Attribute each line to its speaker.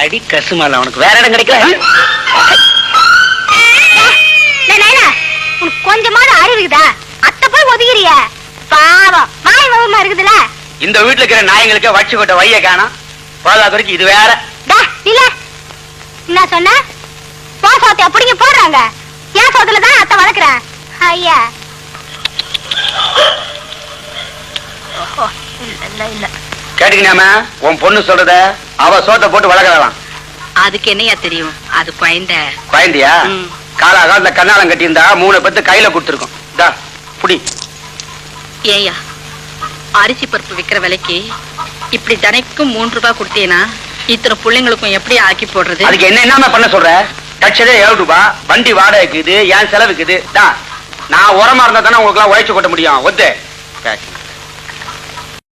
Speaker 1: அடி கசுமால உனக்கு வேற இடம் கிடைக்கல.
Speaker 2: உனக்கு கொஞ்சமாவது அறிவுக்குதா? அத்தை போய் ஒதுக்கிறிய பாவம் வாய் வகமா இருக்குதுல்ல.
Speaker 1: இந்த வீட்டுல இருக்கிற நாயங்களுக்கு வச்சு கொட்ட வைய காணோம். போதாக்குறைக்கு இது வேற.
Speaker 2: இல்ல என்ன சொன்ன? போசத்தை அப்படிங்க போடுறாங்க. ஏன் சோத்துலதான் அத்தை வளர்க்கிறேன். ஐயா இல்ல
Speaker 1: கேட்டுக்கினாம உன் பொண்ணு சொல்றத அவ சோத்தை போட்டு வளர்க்கலாம்.
Speaker 3: அதுக்கு என்னையா தெரியும்? அது
Speaker 1: குழந்தையா? காலாகாலத்துல கண்ணாலம் கட்டி இருந்தா 3 பத்து கையில கொடுத்துருக்கோம். புடி.
Speaker 3: ஏயா அரிசி பருப்பு விக்கிற விலைக்கு இப்படி தினைக்கும் 3 ரூபாய் கொடுத்தேனா இத்தனை பிள்ளைங்களுக்கும் எப்படி ஆக்கி போடுறது?
Speaker 1: அதுக்கு என்ன பண்ண சொல்ற? கட்சதே 7 ரூபாய் வண்டி வாடகைக்குது, என் செலவுக்குது. நான் உரமா இருந்தா தானே உங்களுக்கு எல்லாம் உழைச்சு கொட்ட முடியும். ஒத்து